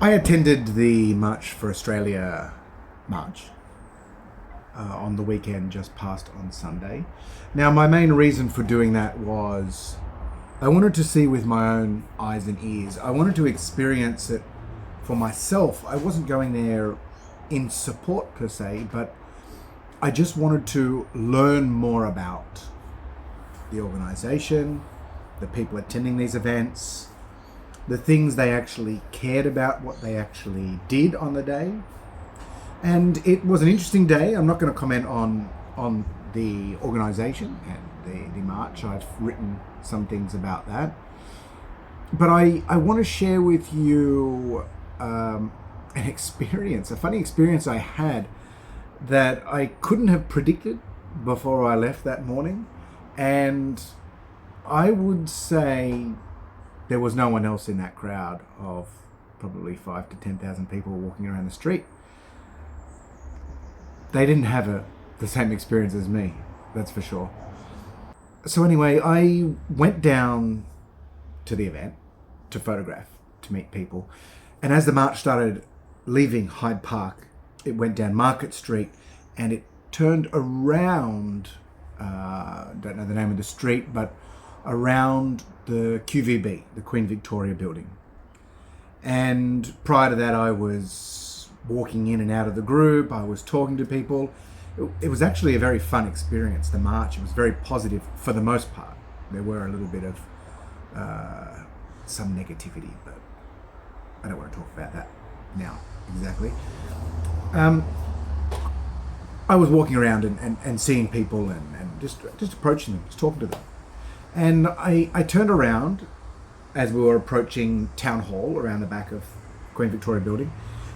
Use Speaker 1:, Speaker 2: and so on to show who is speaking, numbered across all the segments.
Speaker 1: I attended the March for Australia march on the weekend just past on Sunday. Now, my main reason for doing that was I wanted to see with my own eyes and ears. I wanted to experience it for myself. I wasn't going there in support per se, but I just wanted to learn more about the organization, the people attending these events, the things they actually cared about, what they actually did on the day. And it was an interesting day. I'm not going to comment on the organisation and the march. I've written some things about that. But I want to share with you an experience, a funny experience I had that I couldn't have predicted before I left that morning. And I would say there was no one else in that crowd of probably 5 to 10,000 people walking around the street. They didn't have the same experience as me, that's for sure. So anyway, I went down to the event to photograph, to meet people. And as the march started leaving Hyde Park, it went down Market Street and it turned around, don't know the name of the street, but around the QVB, the Queen Victoria building. And prior to that, I was walking in and out of the group. I was talking to people. It was actually a very fun experience, the march. It was very positive for the most part. There were a little bit of some negativity, but I don't want to talk about that now exactly. I was walking around and seeing people and just approaching them, just talking to them. And I turned around as we were approaching Town Hall around the back of Queen Victoria building,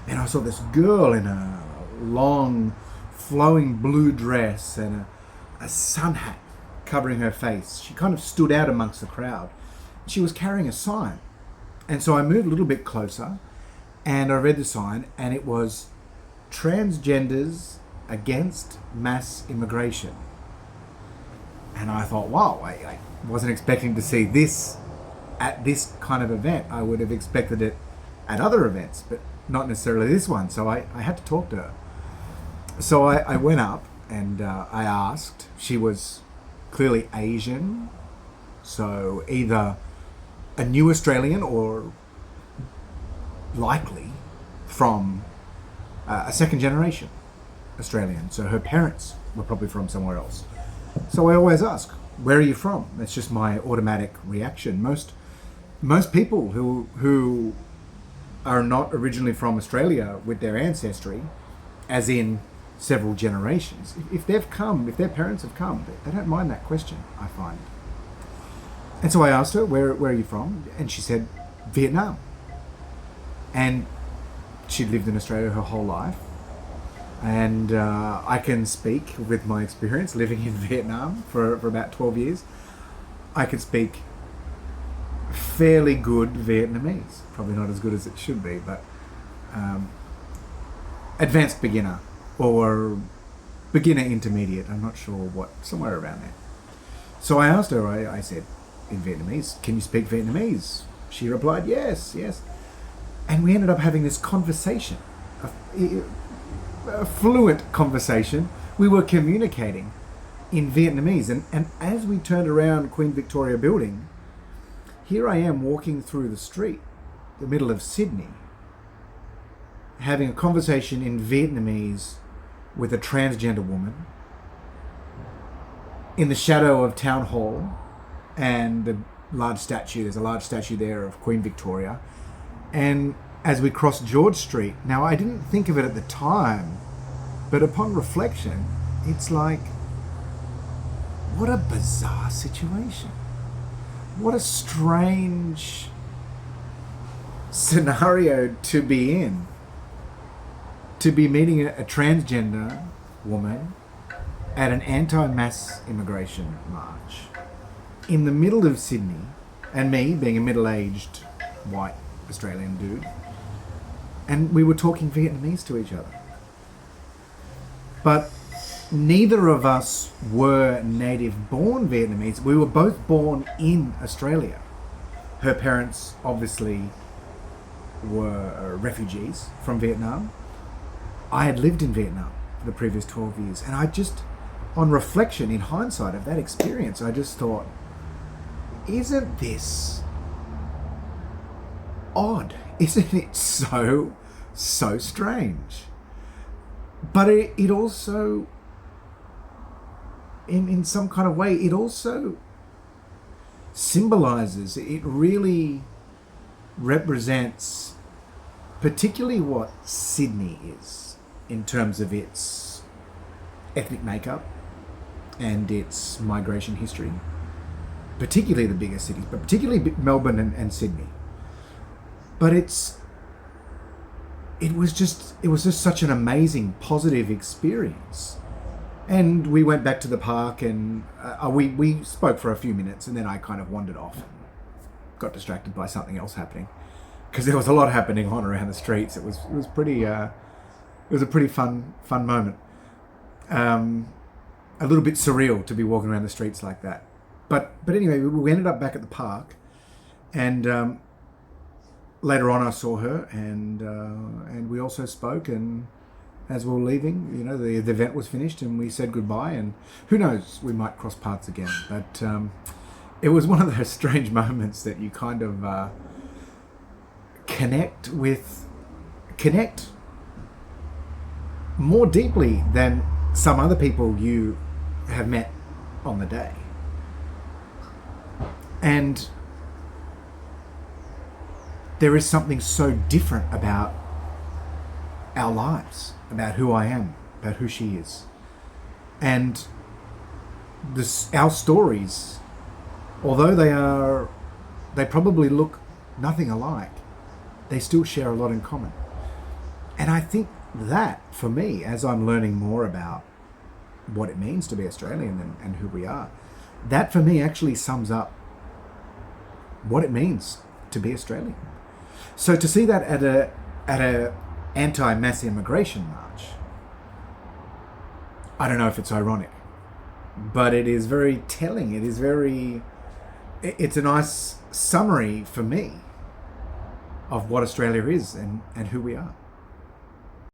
Speaker 1: and I saw this girl in a long flowing blue dress and a sun hat covering her face. She kind of stood out amongst the crowd. She was carrying a sign. And so I moved a little bit closer and I read the sign, and it was Transgenders Against Mass Immigration. And I thought, wow, I wasn't expecting to see this at this kind of event. I would have expected it at other events, but not necessarily this one. So I had to talk to her. So I went up and I asked. She was clearly Asian, so either a new Australian or likely from a second generation Australian. So her parents were probably from somewhere else. So I always ask, where are you from? That's just my automatic reaction. Most people who are not originally from Australia with their ancestry, as in several generations, if their parents have come, they don't mind that question, I find. And so I asked her, where are you from? And she said, Vietnam. And she'd lived in Australia her whole life. And I can speak with my experience living in Vietnam for about 12 years. I can speak fairly good Vietnamese. Probably not as good as it should be, but advanced beginner or beginner intermediate. I'm not sure what, somewhere around there. So I asked her, I said in Vietnamese, can you speak Vietnamese? She replied, yes. And we ended up having this conversation, a fluent conversation. We were communicating in Vietnamese. And as we turned around Queen Victoria building, here I am walking through the street, the middle of Sydney, having a conversation in Vietnamese with a transgender woman in the shadow of Town Hall and the large statue. There's a large statue there of Queen Victoria. And as we crossed George Street, now I didn't think of it at the time, but upon reflection, it's like, what a bizarre situation. What a strange scenario to be in. To be meeting a transgender woman at an anti-mass immigration march in the middle of Sydney, and me being a middle-aged white Australian dude, and we were talking Vietnamese to each other. But neither of us were native-born Vietnamese. We were both born in Australia. Her parents obviously were refugees from Vietnam. I had lived in Vietnam for the previous 12 years, and I just, on reflection, in hindsight of that experience, I just thought, isn't this odd? Isn't it so strange? But it also, in some kind of way, it also symbolizes, it really represents particularly what Sydney is in terms of its ethnic makeup and its migration history, particularly the bigger cities, but particularly Melbourne and Sydney. But it was just such an amazing, positive experience. And we went back to the park, and we spoke for a few minutes, and then I kind of wandered off and got distracted by something else happening, because there was a lot happening on around the streets. It was pretty it was a pretty fun moment. A little bit surreal to be walking around the streets like that. But anyway, we ended up back at the park, and later on I saw her, and we also spoke, and as we were leaving, you know, the event was finished and we said goodbye, and who knows, we might cross paths again. But it was one of those strange moments that you kind of connect more deeply than some other people you have met on the day. And there is something so different about our lives, about who I am, about who she is. And our stories, although they probably look nothing alike, they still share a lot in common. And I think that, for me, as I'm learning more about what it means to be Australian and who we are, that for me actually sums up what it means to be Australian. So to see that at a anti-mass immigration march, I don't know if it's ironic, but it is very telling. It's a nice summary for me of what Australia is and who we are.